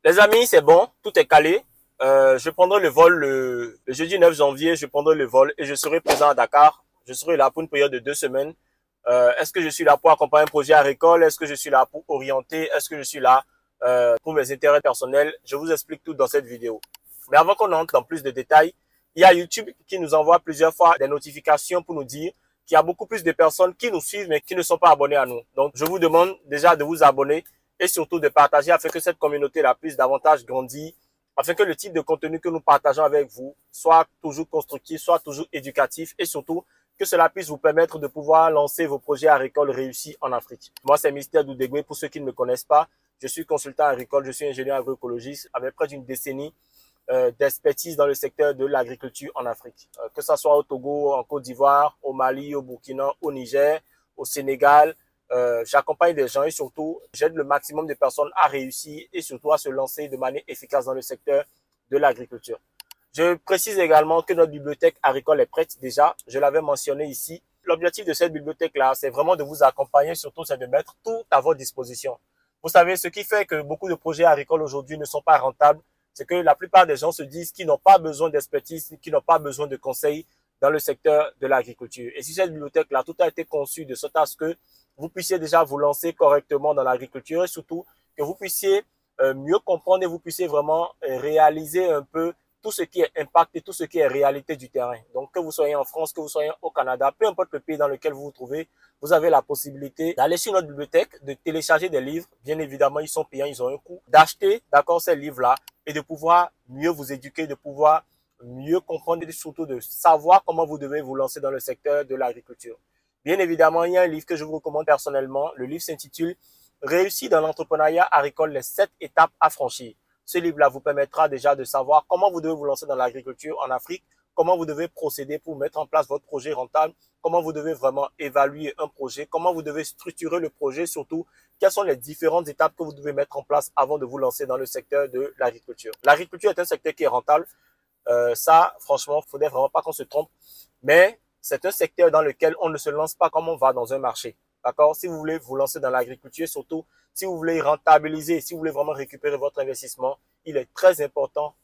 Les amis, c'est bon, tout est calé. Je prendrai le vol le jeudi 9 janvier, je prendrai le vol et je serai présent à Dakar. Je serai là pour une période de 2 semaines. Est-ce que je suis là pour accompagner un projet agricole? Est-ce que je suis là pour orienter? Est-ce que je suis là pour mes intérêts personnels? Je vous explique tout dans cette vidéo. Mais avant qu'on entre dans plus de détails, il y a YouTube qui nous envoie plusieurs fois des notifications pour nous dire qu'il y a beaucoup plus de personnes qui nous suivent mais qui ne sont pas abonnés à nous. Donc, je vous demande déjà de vous abonner et surtout de partager afin que cette communauté-là puisse davantage grandir, afin que le type de contenu que nous partageons avec vous soit toujours constructif, soit toujours éducatif et surtout que cela puisse vous permettre de pouvoir lancer vos projets agricoles réussis en Afrique. Moi, c'est Mister Doudegwe. Pour ceux qui ne me connaissent pas, je suis consultant agricole, je suis ingénieur agroécologiste avec près d'une décennie d'expertise dans le secteur de l'agriculture en Afrique. Que ce soit au Togo, en Côte d'Ivoire, au Mali, au Burkina, au Niger, au Sénégal, j'accompagne des gens et surtout, j'aide le maximum de personnes à réussir et surtout à se lancer de manière efficace dans le secteur de l'agriculture. Je précise également que notre bibliothèque agricole est prête déjà. Je l'avais mentionné ici. L'objectif de cette bibliothèque-là, c'est vraiment de vous accompagner, surtout, c'est de mettre tout à votre disposition. Vous savez, ce qui fait que beaucoup de projets agricoles aujourd'hui ne sont pas rentables, c'est que la plupart des gens se disent qu'ils n'ont pas besoin d'expertise, qu'ils n'ont pas besoin de conseils dans le secteur de l'agriculture. Et si cette bibliothèque-là, tout a été conçu de sorte à ce que vous puissiez déjà vous lancer correctement dans l'agriculture et surtout que vous puissiez mieux comprendre et vous puissiez vraiment réaliser un peu tout ce qui est impact et tout ce qui est réalité du terrain. Donc, que vous soyez en France, que vous soyez au Canada, peu importe le pays dans lequel vous vous trouvez, vous avez la possibilité d'aller sur notre bibliothèque, de télécharger des livres. Bien évidemment, ils sont payants, ils ont un coût. D'acheter, d'accord, ces livres-là et de pouvoir mieux vous éduquer, de pouvoir mieux comprendre et surtout de savoir comment vous devez vous lancer dans le secteur de l'agriculture. Bien évidemment, il y a un livre que je vous recommande personnellement. Le livre s'intitule « Réussir dans l'entrepreneuriat agricole, les 7 étapes à franchir ». Ce livre-là vous permettra déjà de savoir comment vous devez vous lancer dans l'agriculture en Afrique, comment vous devez procéder pour mettre en place votre projet rentable, comment vous devez vraiment évaluer un projet, comment vous devez structurer le projet, surtout quelles sont les différentes étapes que vous devez mettre en place avant de vous lancer dans le secteur de l'agriculture. L'agriculture est un secteur qui est rentable. Ça, franchement, il ne faudrait vraiment pas qu'on se trompe. Mais c'est un secteur dans lequel on ne se lance pas comme on va dans un marché. D'accord? Si vous voulez vous lancer dans l'agriculture, surtout si vous voulez rentabiliser, si vous voulez vraiment récupérer votre investissement, il est très important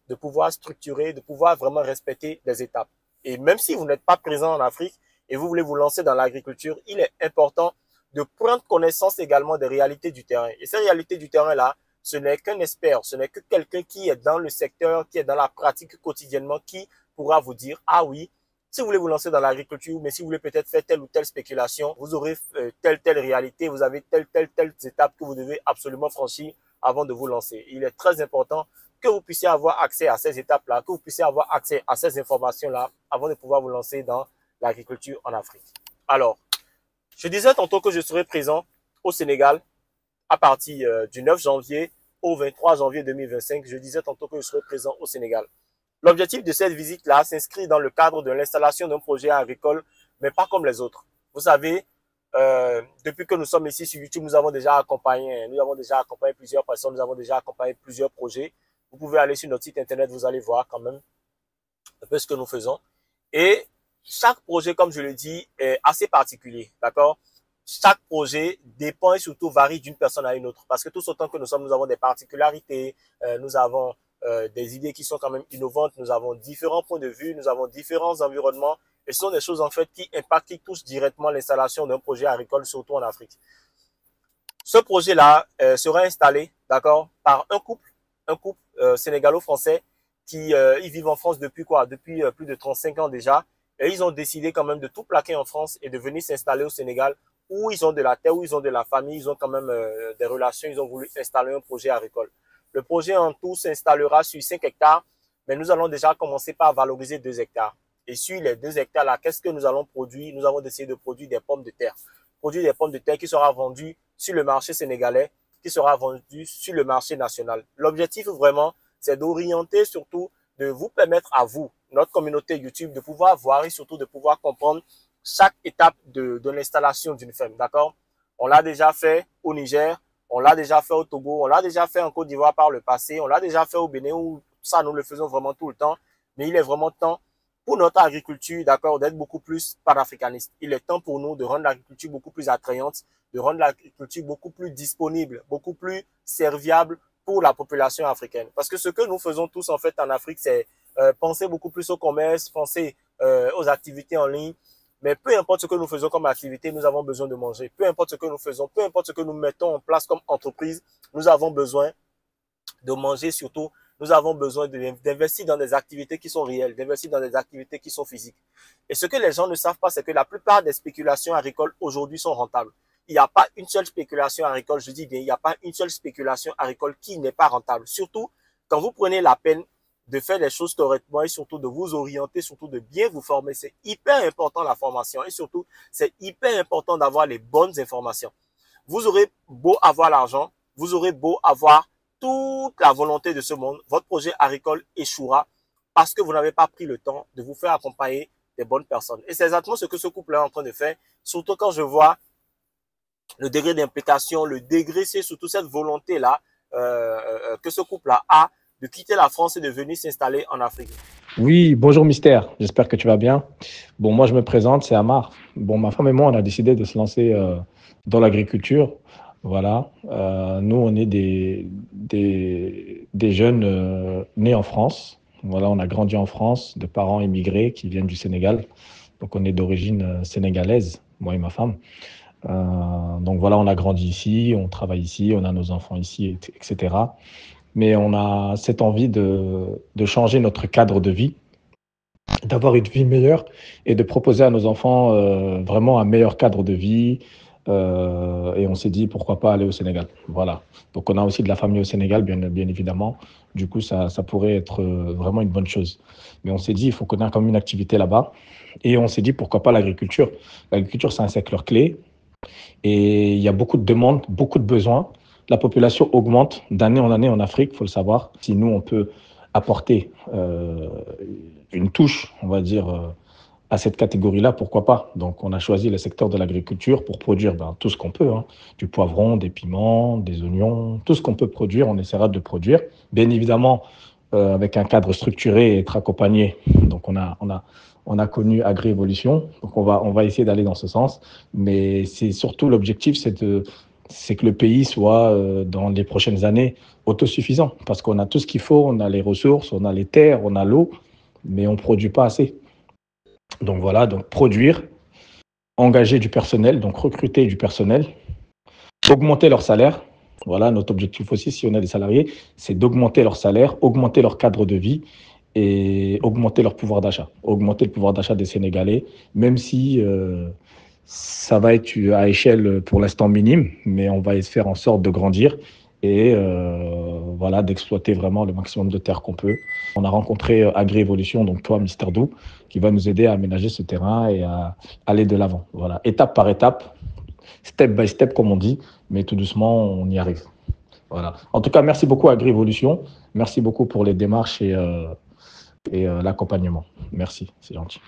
de pouvoir structurer, de pouvoir vraiment respecter les étapes. Et même si vous n'êtes pas présent en Afrique et vous voulez vous lancer dans l'agriculture, il est important de prendre connaissance également des réalités du terrain. Et ces réalités du terrain-là, ce n'est qu'un expert, ce n'est que quelqu'un qui est dans le secteur, qui est dans la pratique quotidiennement, qui pourra vous dire, ah oui, si vous voulez vous lancer dans l'agriculture, mais si vous voulez peut-être faire telle ou telle spéculation, vous aurez telle réalité, vous avez telle étape que vous devez absolument franchir avant de vous lancer. Il est très important que vous puissiez avoir accès à ces étapes-là, que vous puissiez avoir accès à ces informations-là avant de pouvoir vous lancer dans l'agriculture en Afrique. Alors, je disais tantôt que je serai présent au Sénégal à partir du 9 janvier au 23 janvier 2025. Je disais tantôt que je serai présent au Sénégal. L'objectif de cette visite-là s'inscrit dans le cadre de l'installation d'un projet agricole, mais pas comme les autres. Vous savez, depuis que nous sommes ici sur YouTube, nous avons déjà accompagné plusieurs personnes, nous avons déjà accompagné plusieurs projets. Vous pouvez aller sur notre site internet, vous allez voir quand même un peu ce que nous faisons. Et chaque projet, comme je le dis, est assez particulier, d'accord? Chaque projet dépend et surtout varie d'une personne à une autre. Parce que tout autant que nous sommes, nous avons des particularités, nous avons des idées qui sont quand même innovantes, nous avons différents points de vue, nous avons différents environnements. Et ce sont des choses en fait qui impactent, qui touchent directement l'installation d'un projet agricole, surtout en Afrique. Ce projet-là sera installé, d'accord, par un couple sénégalo-français qui ils vivent en France depuis plus de 35 ans déjà. Et ils ont décidé quand même de tout plaquer en France et de venir s'installer au Sénégal où ils ont de la terre, où ils ont de la famille, ils ont quand même des relations, ils ont voulu installer un projet agricole. Le projet en tout s'installera sur 5 hectares, mais nous allons déjà commencer par valoriser 2 hectares. Et sur les 2 hectares-là, qu'est-ce que nous allons produire? Nous avons décidé de produire des pommes de terre. Produire des pommes de terre qui sera vendues sur le marché sénégalais, qui sera vendu sur le marché national. L'objectif vraiment, c'est d'orienter surtout, de vous permettre à vous, notre communauté YouTube, de pouvoir voir et surtout de pouvoir comprendre chaque étape de l'installation d'une ferme, d'accord? On l'a déjà fait au Niger, on l'a déjà fait au Togo, on l'a déjà fait en Côte d'Ivoire par le passé, on l'a déjà fait au Bénin où ça nous le faisons vraiment tout le temps. Mais il est vraiment temps pour notre agriculture, d'accord, d'être beaucoup plus panafricaniste. Il est temps pour nous de rendre l'agriculture beaucoup plus attrayante, de rendre l'agriculture beaucoup plus disponible, beaucoup plus serviable pour la population africaine. Parce que ce que nous faisons tous en fait en Afrique, c'est penser beaucoup plus au commerce, penser aux activités en ligne. Mais peu importe ce que nous faisons comme activité, nous avons besoin de manger. Peu importe ce que nous faisons, peu importe ce que nous mettons en place comme entreprise, nous avons besoin de manger surtout. Nous avons besoin d'investir dans des activités qui sont réelles, d'investir dans des activités qui sont physiques. Et ce que les gens ne savent pas, c'est que la plupart des spéculations agricoles aujourd'hui sont rentables. Il n'y a pas une seule spéculation agricole, je dis bien, il n'y a pas une seule spéculation agricole qui n'est pas rentable. Surtout quand vous prenez la peine de faire les choses correctement et surtout de vous orienter, surtout de bien vous former. C'est hyper important la formation et surtout, c'est hyper important d'avoir les bonnes informations. Vous aurez beau avoir l'argent, vous aurez beau avoir toute la volonté de ce monde, votre projet agricole échouera parce que vous n'avez pas pris le temps de vous faire accompagner des bonnes personnes. Et c'est exactement ce que ce couple est en train de faire, surtout quand je vois le degré d'implication, le degré, c'est surtout cette volonté-là que ce couple-là a de quitter la France et de venir s'installer en Afrique. Oui, bonjour Mystère, j'espère que tu vas bien. Bon, moi je me présente, c'est Amar. Bon, ma femme et moi, on a décidé de se lancer dans l'agriculture. Voilà, nous on est des jeunes nés en France. Voilà, on a grandi en France de parents immigrés qui viennent du Sénégal. Donc on est d'origine sénégalaise, moi et ma femme. Donc voilà, on a grandi ici, on travaille ici, on a nos enfants ici, etc. Mais on a cette envie de changer notre cadre de vie, d'avoir une vie meilleure et de proposer à nos enfants vraiment un meilleur cadre de vie. Et on s'est dit, pourquoi pas aller au Sénégal. Voilà. Donc on a aussi de la famille au Sénégal, bien évidemment. Du coup, ça pourrait être vraiment une bonne chose. Mais on s'est dit, il faut qu'on ait quand même une activité là-bas. Et on s'est dit, pourquoi pas l'agriculture. L'agriculture, c'est un secteur clé. Et il y a beaucoup de demandes, beaucoup de besoins. La population augmente d'année en année en Afrique, il faut le savoir. Si nous, on peut apporter une touche, on va dire, à cette catégorie-là, pourquoi pas. Donc, on a choisi le secteur de l'agriculture pour produire tout ce qu'on peut, hein. Du poivron, des piments, des oignons, tout ce qu'on peut produire, on essaiera de produire. Bien évidemment, avec un cadre structuré et être accompagné. Donc, on a connu Agri-Évolution, donc on va essayer d'aller dans ce sens. Mais c'est surtout l'objectif, c'est que le pays soit, dans les prochaines années, autosuffisant. Parce qu'on a tout ce qu'il faut, on a les ressources, on a les terres, on a l'eau, mais on ne produit pas assez. Donc voilà, donc produire, engager du personnel, donc recruter du personnel, augmenter leur salaire. Voilà, notre objectif aussi, si on a des salariés, c'est d'augmenter leur salaire, augmenter leur cadre de vie et augmenter leur pouvoir d'achat. Augmenter le pouvoir d'achat des Sénégalais, même si ça va être à échelle pour l'instant minime, mais on va essayer de faire en sorte de grandir et voilà, d'exploiter vraiment le maximum de terres qu'on peut. On a rencontré Agri-Évolution, donc toi, Mister Dou, qui va nous aider à aménager ce terrain et à aller de l'avant. Voilà, étape par étape, step by step, comme on dit, mais tout doucement, on y arrive. Voilà. En tout cas, merci beaucoup Agri-Évolution. Merci beaucoup pour les démarches et l'accompagnement. Merci, c'est gentil.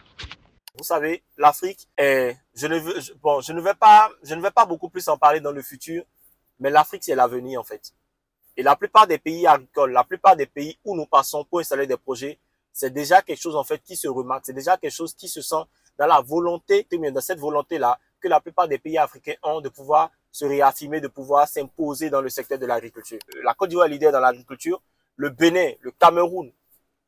Vous savez, l'Afrique est, je ne vais pas beaucoup plus en parler dans le futur, mais l'Afrique, c'est l'avenir, en fait. Et la plupart des pays agricoles, la plupart des pays où nous passons pour installer des projets, c'est déjà quelque chose, en fait, qui se remarque. C'est déjà quelque chose qui se sent dans la volonté, dans cette volonté-là, que la plupart des pays africains ont de pouvoir se réaffirmer, de pouvoir s'imposer dans le secteur de l'agriculture. La Côte d'Ivoire est leader dans l'agriculture, le Bénin, le Cameroun,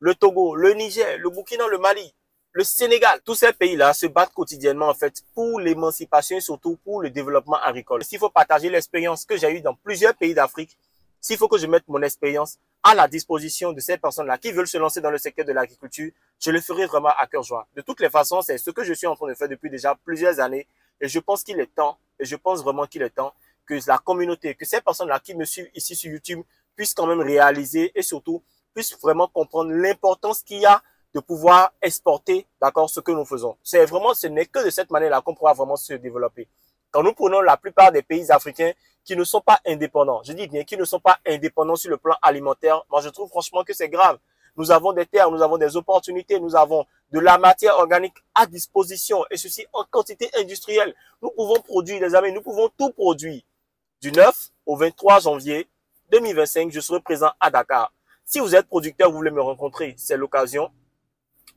le Togo, le Niger, le Burkina, le Mali, le Sénégal, tous ces pays-là se battent quotidiennement en fait pour l'émancipation et surtout pour le développement agricole. S'il faut partager l'expérience que j'ai eue dans plusieurs pays d'Afrique, s'il faut que je mette mon expérience à la disposition de ces personnes-là qui veulent se lancer dans le secteur de l'agriculture, je le ferai vraiment à cœur joie. De toutes les façons, c'est ce que je suis en train de faire depuis déjà plusieurs années et je pense qu'il est temps, et je pense vraiment qu'il est temps que la communauté, que ces personnes-là qui me suivent ici sur YouTube puissent quand même réaliser et surtout puissent vraiment comprendre l'importance qu'il y a de pouvoir exporter, d'accord, ce que nous faisons. C'est vraiment, ce n'est que de cette manière-là qu'on pourra vraiment se développer. Quand nous prenons la plupart des pays africains qui ne sont pas indépendants, je dis bien qui ne sont pas indépendants sur le plan alimentaire, moi je trouve franchement que c'est grave. Nous avons des terres, nous avons des opportunités, nous avons de la matière organique à disposition et ceci en quantité industrielle. Nous pouvons produire, les amis, nous pouvons tout produire. Du 9 au 23 janvier 2025, je serai présent à Dakar. Si vous êtes producteur, vous voulez me rencontrer, c'est l'occasion.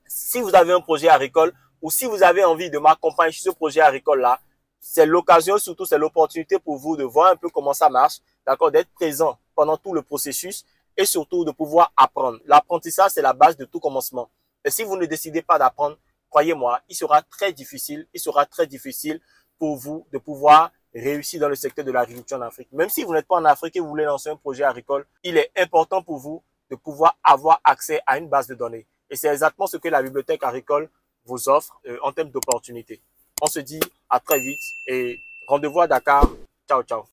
si vous avez un projet agricole ou si vous avez envie de m'accompagner sur ce projet agricole-là, c'est l'occasion, surtout c'est l'opportunité pour vous de voir un peu comment ça marche, d'accord, d'être présent pendant tout le processus et surtout de pouvoir apprendre. L'apprentissage, c'est la base de tout commencement. Et si vous ne décidez pas d'apprendre, croyez-moi, il sera très difficile pour vous de pouvoir réussir dans le secteur de l'agriculture en Afrique. Même si vous n'êtes pas en Afrique et vous voulez lancer un projet agricole, il est important pour vous de pouvoir avoir accès à une base de données. Et c'est exactement ce que la bibliothèque agricole vous offre en termes d'opportunités. On se dit à très vite et rendez-vous à Dakar. Ciao, ciao.